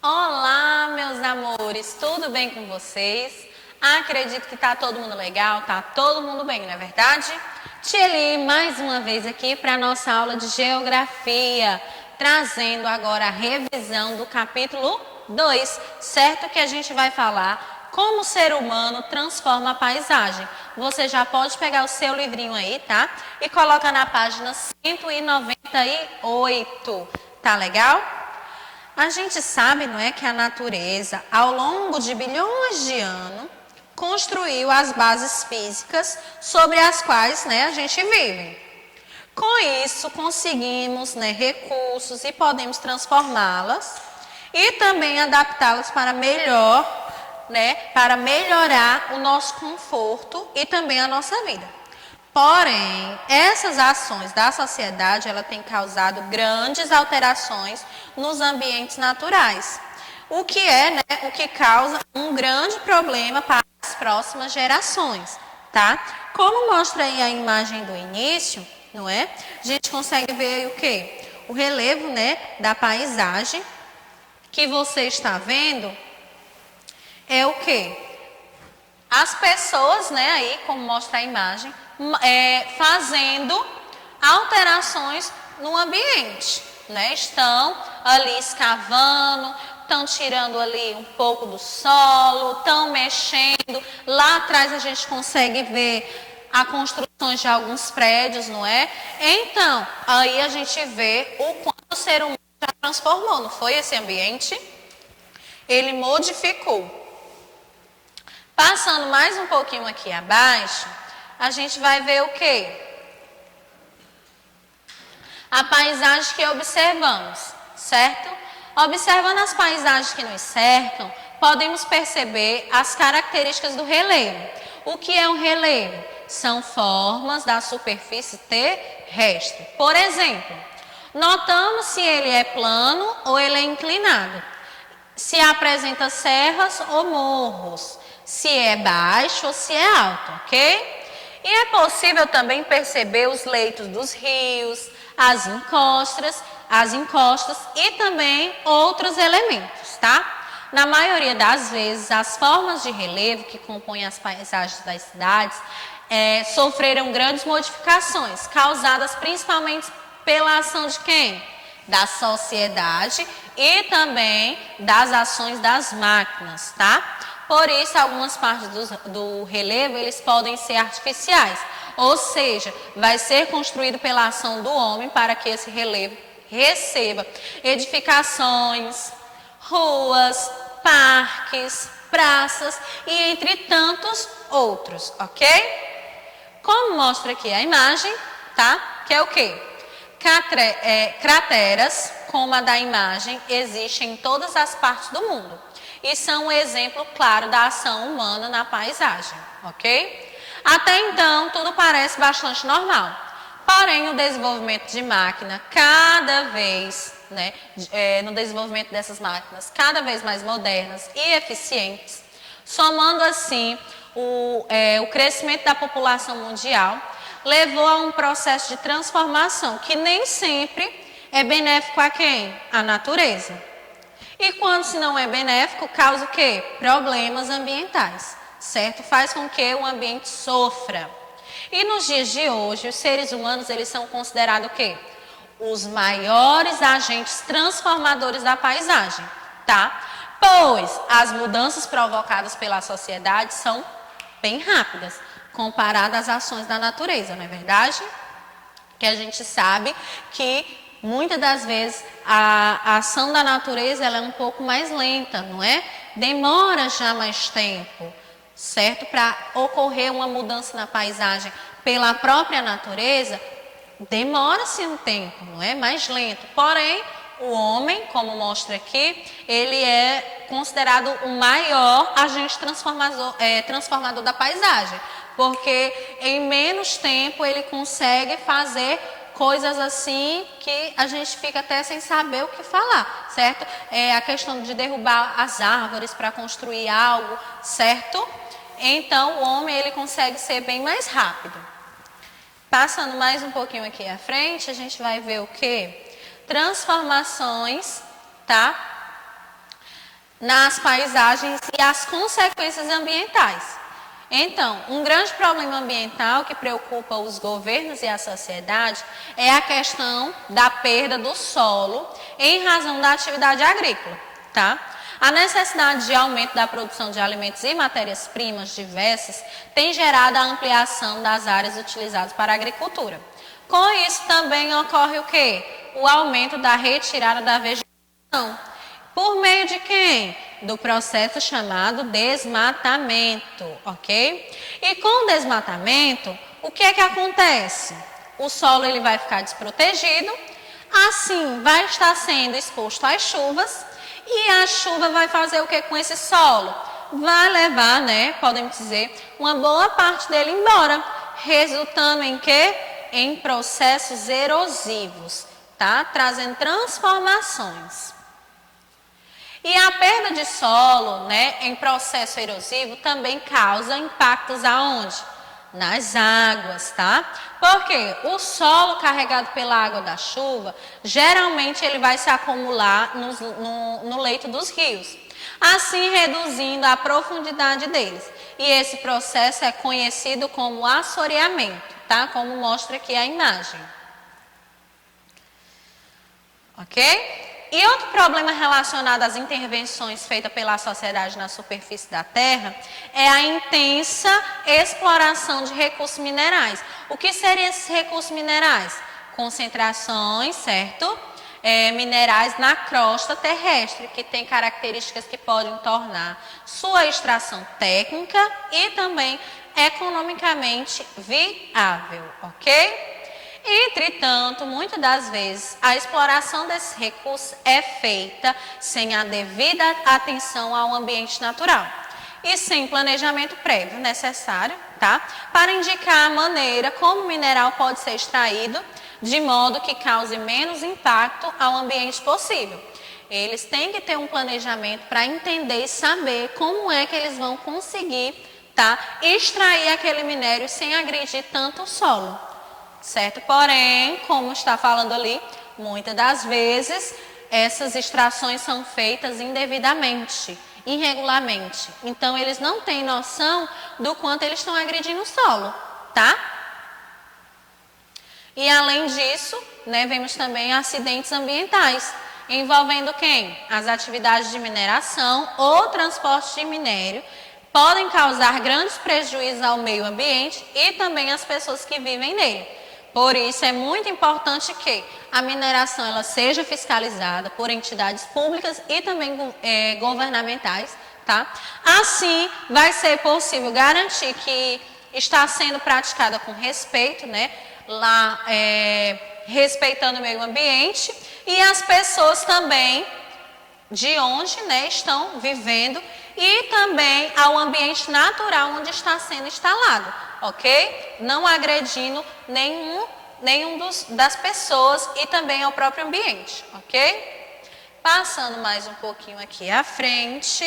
Olá, meus amores, tudo bem com vocês? Acredito que tá todo mundo legal, tá todo mundo bem, não é verdade? Tia Li, mais uma vez aqui para a nossa aula de Geografia, trazendo agora a revisão do capítulo 2, certo? Que a gente vai falar como o ser humano transforma a paisagem. Você já pode pegar o seu livrinho aí, tá? E coloca na página 198, tá legal? A gente sabe, não é, que a natureza, ao longo de bilhões de anos, construiu as bases físicas sobre as quais, né, a gente vive. Com isso, conseguimos, né, recursos e podemos transformá-las e também adaptá-las para para melhorar o nosso conforto e também a nossa vida. Porém, essas ações da sociedade, ela tem causado grandes alterações nos ambientes naturais, o que causa um grande problema para as próximas gerações, tá? Como mostra aí a imagem do início, não é? A gente consegue ver aí o quê? O relevo, né, da paisagem que você está vendo é o quê? As pessoas, né, aí, como mostra a imagem, fazendo alterações no ambiente, né? Estão ali escavando, estão tirando ali um pouco do solo, estão mexendo. Lá atrás a gente consegue ver a construção de alguns prédios, não é? Então, aí a gente vê o quanto o ser humano já transformou, não foi esse ambiente? Ele modificou. Passando mais um pouquinho aqui abaixo, a gente vai ver o quê? A paisagem que observamos, certo? Observando as paisagens que nos cercam, podemos perceber as características do relevo. O que é um relevo? São formas da superfície terrestre. Por exemplo, notamos se ele é plano ou ele é inclinado, se apresenta serras ou morros, se é baixo ou se é alto, ok? E é possível também perceber os leitos dos rios, as encostas e também outros elementos, tá? Na maioria das vezes, as formas de relevo que compõem as paisagens das cidades sofreram grandes modificações, causadas principalmente pela ação de quem? Da sociedade e também das ações das máquinas, tá? Por isso, algumas partes do relevo, eles podem ser artificiais. Ou seja, vai ser construído pela ação do homem para que esse relevo receba edificações, ruas, parques, praças e entre tantos outros, ok? Como mostra aqui a imagem, tá? Que é o quê? Crateras, como a da imagem, existem em todas as partes do mundo e são um exemplo claro da ação humana na paisagem, ok? Até então, tudo parece bastante normal. Porém, o desenvolvimento de máquina, no desenvolvimento dessas máquinas cada vez mais modernas e eficientes, somando assim o crescimento da população mundial, levou a um processo de transformação que nem sempre é benéfico a quem? A natureza. E quando se não é benéfico, causa o quê? Problemas ambientais, certo? Faz com que o ambiente sofra. E nos dias de hoje, os seres humanos, eles são considerados o quê? Os maiores agentes transformadores da paisagem, tá? Pois as mudanças provocadas pela sociedade são bem rápidas, comparadas às ações da natureza, não é verdade? Que a gente sabe que muitas das vezes a ação da natureza ela é um pouco mais lenta, não é? Demora já mais tempo, certo? Para ocorrer uma mudança na paisagem pela própria natureza, demora-se um tempo, não é? Mais lento. Porém, o homem, como mostra aqui, ele é considerado o maior agente transformador da paisagem, porque em menos tempo ele consegue fazer coisas assim que a gente fica até sem saber o que falar, certo? A questão de derrubar as árvores para construir algo, certo? Então, o homem ele consegue ser bem mais rápido. Passando mais um pouquinho aqui à frente, a gente vai ver o quê? Transformações, tá? nas paisagens e as consequências ambientais. Então, um grande problema ambiental que preocupa os governos e a sociedade é a questão da perda do solo em razão da atividade agrícola, tá? A necessidade de aumento da produção de alimentos e matérias-primas diversas tem gerado a ampliação das áreas utilizadas para a agricultura. Com isso também ocorre o quê? O aumento da retirada da vegetação. Por meio de quem? Do processo chamado desmatamento, ok? E com o desmatamento, o que é que acontece? O solo ele vai ficar desprotegido, assim vai estar sendo exposto às chuvas, e a chuva vai fazer o que com esse solo? Vai levar, né, podemos dizer, uma boa parte dele embora, resultando em quê? Em processos erosivos, tá? Trazendo transformações. E a perda de solo, né, em processo erosivo também causa impactos aonde? Nas águas, tá? Porque o solo carregado pela água da chuva, geralmente ele vai se acumular no leito dos rios, assim reduzindo a profundidade deles. E esse processo é conhecido como assoreamento, tá? Como mostra aqui a imagem. Ok? E outro problema relacionado às intervenções feitas pela sociedade na superfície da terra é a intensa exploração de recursos minerais. O que seriam esses recursos minerais? Concentrações, certo? Minerais na crosta terrestre, que tem características que podem tornar sua extração técnica e também economicamente viável, ok? Entretanto, muitas das vezes, a exploração desses recursos é feita sem a devida atenção ao ambiente natural e sem planejamento prévio necessário, tá? Para indicar a maneira como o mineral pode ser extraído de modo que cause menos impacto ao ambiente possível. Eles têm que ter um planejamento para entender e saber como é que eles vão conseguir, tá, extrair aquele minério sem agredir tanto o solo. Certo? Porém, como está falando ali, muitas das vezes essas extrações são feitas indevidamente, irregularmente. Então, eles não têm noção do quanto eles estão agredindo o solo, tá? E além disso, né, vemos também acidentes ambientais, envolvendo quem? As atividades de mineração ou transporte de minério, podem causar grandes prejuízos ao meio ambiente e também às pessoas que vivem nele. Por isso, é muito importante que a mineração ela seja fiscalizada por entidades públicas e também governamentais, tá? Assim, vai ser possível garantir que está sendo praticada com respeito, né? Lá, respeitando o meio ambiente e as pessoas também de onde, né, estão vivendo e também ao ambiente natural onde está sendo instalado, ok? Não agredindo nenhum das pessoas e também ao próprio ambiente, ok? Passando mais um pouquinho aqui à frente.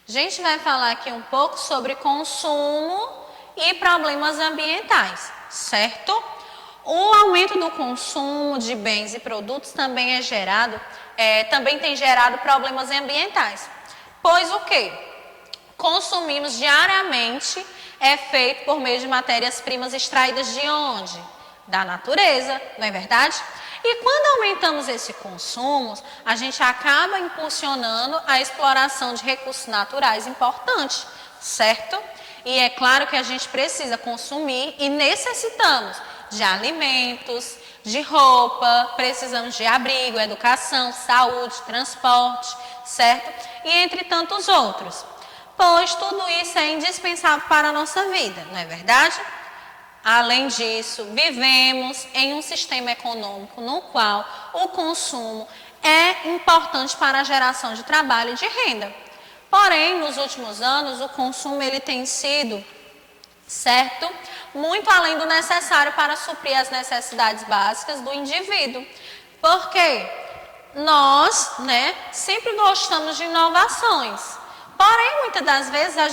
A gente vai falar aqui um pouco sobre consumo e problemas ambientais, certo? O aumento do consumo de bens e produtos também também tem gerado problemas ambientais. Pois o quê? Consumimos diariamente é feito por meio de matérias-primas extraídas de onde? Da natureza, não é verdade? E quando aumentamos esse consumo, a gente acaba impulsionando a exploração de recursos naturais importantes, certo? E é claro que a gente precisa consumir e necessitamos de alimentos, de roupa, precisamos de abrigo, educação, saúde, transporte, certo? E entre tantos outros. Pois tudo isso é indispensável para a nossa vida, não é verdade? Além disso, vivemos em um sistema econômico no qual o consumo é importante para a geração de trabalho e de renda. Porém, nos últimos anos, o consumo ele tem sido, certo, muito além do necessário para suprir as necessidades básicas do indivíduo. Porque nós, né, sempre gostamos de inovações. Porém, muitas das vezes a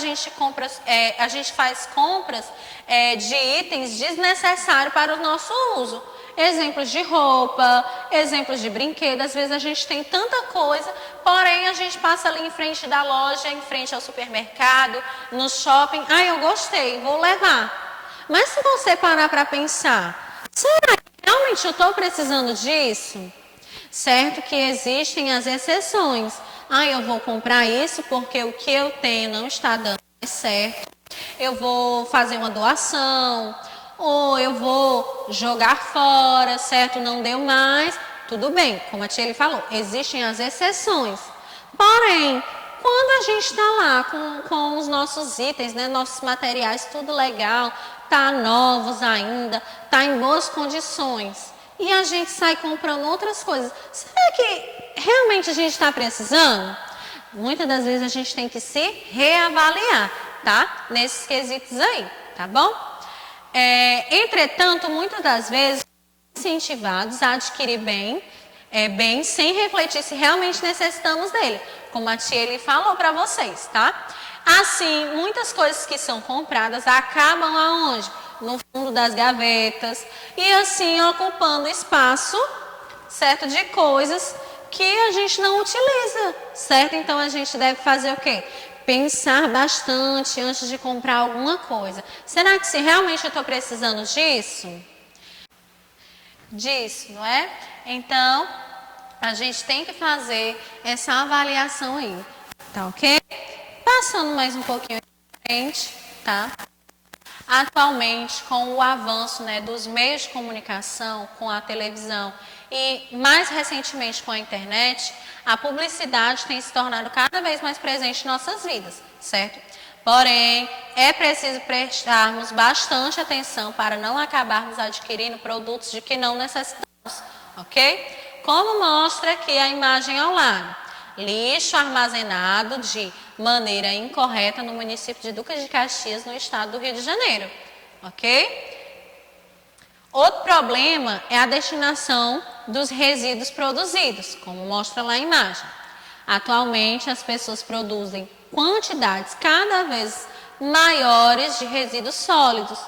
gente faz compras de itens desnecessários para o nosso uso. exemplos de roupa, exemplos de brinquedo. Às vezes a gente tem tanta coisa, porém a gente passa ali em frente da loja, em frente ao supermercado, no shopping. Ah, eu gostei, vou levar. Mas se você parar para pensar, será que realmente eu estou precisando disso? Certo que existem as exceções. Ah, eu vou comprar isso porque o que eu tenho não está dando mais certo. Eu vou fazer uma doação, ou eu vou jogar fora, certo? Não deu mais. Tudo bem, como a tia ele falou, existem as exceções. Porém, quando a gente está lá com os nossos itens, né, nossos materiais, tudo legal, tá novos ainda, tá em boas condições, e a gente sai comprando outras coisas, será que realmente a gente está precisando? Muitas das vezes a gente tem que se reavaliar, tá? Nesses quesitos aí, tá bom? Entretanto, muitas das vezes, incentivados a adquirir bem sem refletir se realmente necessitamos dele, como a tia ele falou para vocês, tá? Assim, muitas coisas que são compradas acabam aonde? No fundo das gavetas e assim ocupando espaço, certo? De coisas que a gente não utiliza, certo? Então a gente deve fazer o quê? Pensar bastante antes de comprar alguma coisa. Será que se realmente eu estou precisando disso, não é? Então, a gente tem que fazer essa avaliação aí, tá ok? Passando mais um pouquinho à frente, tá? Atualmente, com o avanço, né, dos meios de comunicação, com a televisão e mais recentemente com a internet, a publicidade tem se tornado cada vez mais presente em nossas vidas, certo? Porém, é preciso prestarmos bastante atenção para não acabarmos adquirindo produtos de que não necessitamos, ok? Como mostra aqui a imagem ao lado. Lixo armazenado de maneira incorreta no município de Duque de Caxias, no estado do Rio de Janeiro, ok? Outro problema é a destinação dos resíduos produzidos, como mostra lá a imagem. Atualmente, as pessoas produzem quantidades cada vez maiores de resíduos sólidos,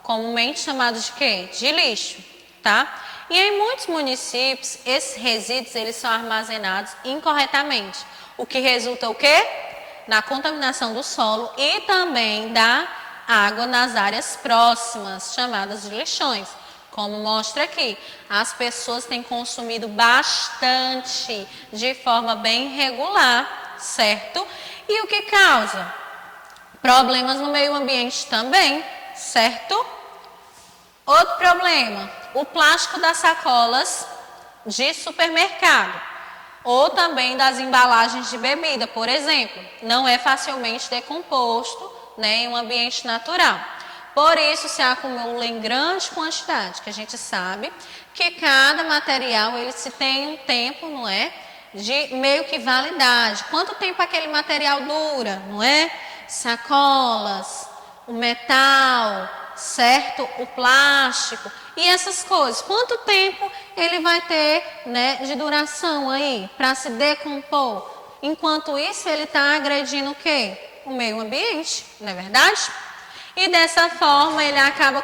comumente chamados de quê? De lixo, tá? E em muitos municípios, esses resíduos eles são armazenados incorretamente, o que resulta o quê? Na contaminação do solo e também da água nas áreas próximas, chamadas de lixões. Como mostra aqui, as pessoas têm consumido bastante, de forma bem regular, certo? E o que causa? Problemas no meio ambiente também, certo? Outro problema, o plástico das sacolas de supermercado ou também das embalagens de bebida, por exemplo, não é facilmente decomposto, né, em um ambiente natural. Por isso se acumula em grande quantidade, que a gente sabe que cada material ele se tem um tempo, não é, de meio que validade. Quanto tempo aquele material dura, não é? Sacolas, o metal, certo? O plástico e essas coisas. Quanto tempo ele vai ter, né, de duração aí para se decompor? Enquanto isso, ele está agredindo o quê? O meio ambiente, não é verdade? E dessa forma, ele acaba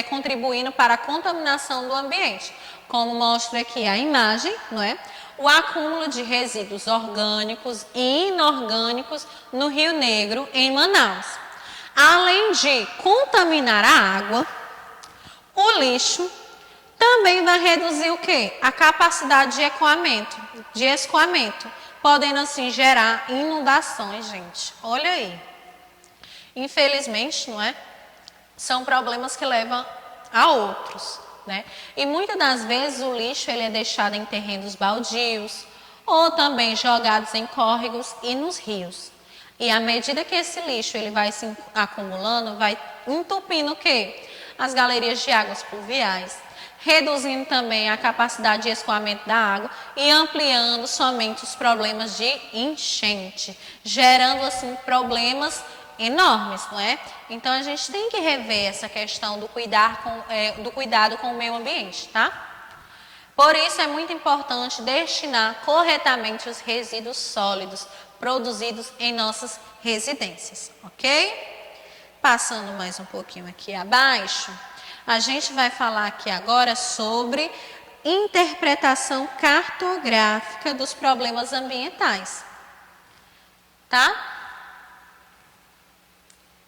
contribuindo para a contaminação do ambiente. Como mostra aqui a imagem, não é? O acúmulo de resíduos orgânicos e inorgânicos no Rio Negro, em Manaus. Além de contaminar a água, o lixo também vai reduzir o quê? A capacidade de escoamento, podendo assim gerar inundações, gente. Olha aí. Infelizmente, não é? São problemas que levam a outros, né? E muitas das vezes o lixo ele é deixado em terrenos baldios ou também jogados em córregos e nos rios. E à medida que esse lixo ele vai se acumulando, vai entupindo o quê? As galerias de águas pluviais, reduzindo também a capacidade de escoamento da água e ampliando somente os problemas de enchente, gerando assim problemas enormes, não é? Então a gente tem que rever essa questão do cuidado com o meio ambiente, tá? Por isso é muito importante destinar corretamente os resíduos sólidos produzidos em nossas residências, ok? Passando mais um pouquinho aqui abaixo, A gente vai falar aqui agora sobre interpretação cartográfica dos problemas ambientais. Tá?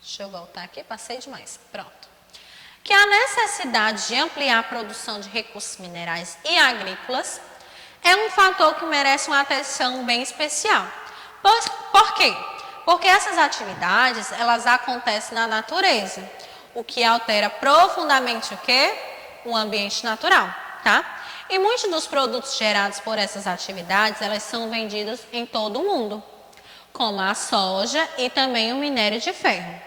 Deixa eu voltar aqui, passei demais. Pronto. Que a necessidade de ampliar a produção de recursos minerais e agrícolas é um fator que merece uma atenção bem especial. Por quê? Porque essas atividades, elas acontecem na natureza, o que altera profundamente o quê? O ambiente natural, tá? E muitos dos produtos gerados por essas atividades, elas são vendidos em todo o mundo, como a soja e também o minério de ferro.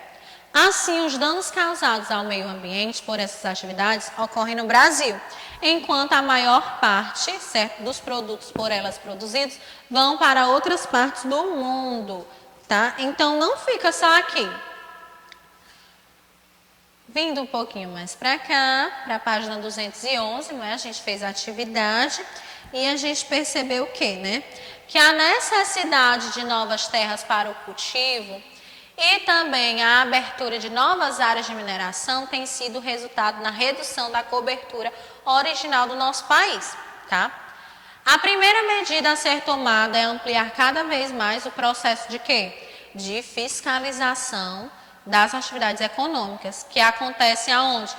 Assim, os danos causados ao meio ambiente por essas atividades ocorrem no Brasil, enquanto a maior parte, certo, dos produtos por elas produzidos vão para outras partes do mundo, tá? Então, não fica só aqui. Vindo um pouquinho mais para cá, para a página 211, né, a gente fez a atividade e a gente percebeu o quê, né? Que a necessidade de novas terras para o cultivo e também a abertura de novas áreas de mineração tem sido resultado na redução da cobertura original do nosso país, tá? A primeira medida a ser tomada é ampliar cada vez mais o processo de quê? De fiscalização das atividades econômicas, que acontecem aonde?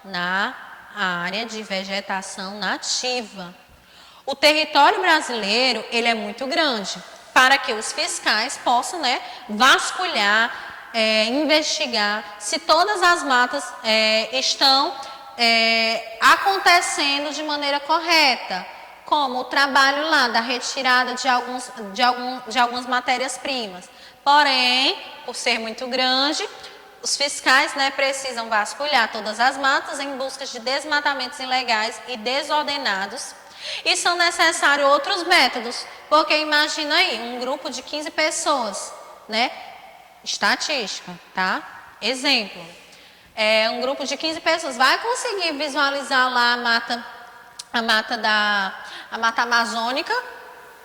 Na área de vegetação nativa. O território brasileiro, ele é muito grande, para que os fiscais possam, né, vasculhar, investigar se todas as matas estão acontecendo de maneira correta, como o trabalho lá da retirada de algumas matérias-primas. Porém, por ser muito grande, os fiscais, né, precisam vasculhar todas as matas em busca de desmatamentos ilegais e desordenados. E são necessários outros métodos, porque imagina aí, um grupo de 15 pessoas, né? Estatística, tá? Exemplo, um grupo de 15 pessoas vai conseguir visualizar lá a mata amazônica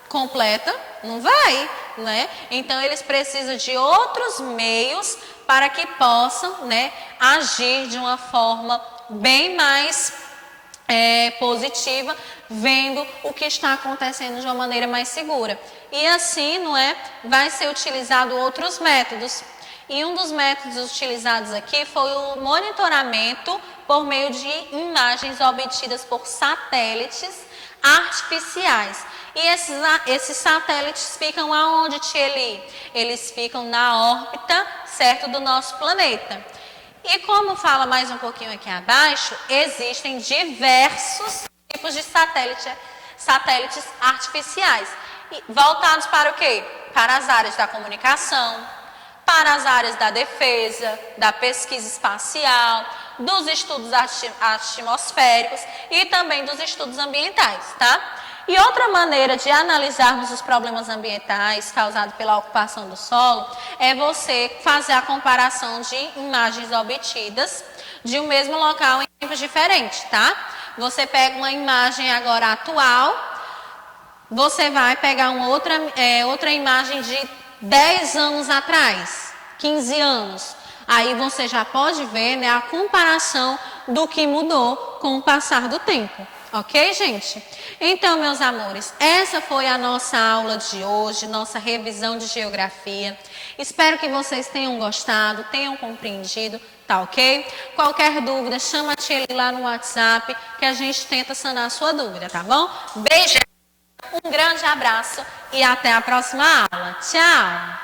completa? Não vai, né? Então, eles precisam de outros meios para que possam, né, agir de uma forma bem mais positiva, vendo o que está acontecendo de uma maneira mais segura. E assim, não é, vai ser utilizado outros métodos. E um dos métodos utilizados aqui foi o monitoramento por meio de imagens obtidas por satélites artificiais. E esses satélites ficam aonde, Tieli? Eles ficam na órbita, certo, do nosso planeta. E como fala mais um pouquinho aqui abaixo, existem diversos tipos de satélites artificiais, voltados para o quê? Para as áreas da comunicação, para as áreas da defesa, da pesquisa espacial, dos estudos atmosféricos e também dos estudos ambientais, tá? E outra maneira de analisarmos os problemas ambientais causados pela ocupação do solo é você fazer a comparação de imagens obtidas de um mesmo local em tempos diferentes, tá? Você pega uma imagem agora atual, você vai pegar uma outra imagem de 10 anos atrás, 15 anos. Aí você já pode ver, né, a comparação do que mudou com o passar do tempo. Ok, gente? Então, meus amores, essa foi a nossa aula de hoje, nossa revisão de geografia. Espero que vocês tenham gostado, tenham compreendido, tá ok? Qualquer dúvida, chama a Tia lá no WhatsApp, que a gente tenta sanar a sua dúvida, tá bom? Beijo, um grande abraço e até a próxima aula. Tchau!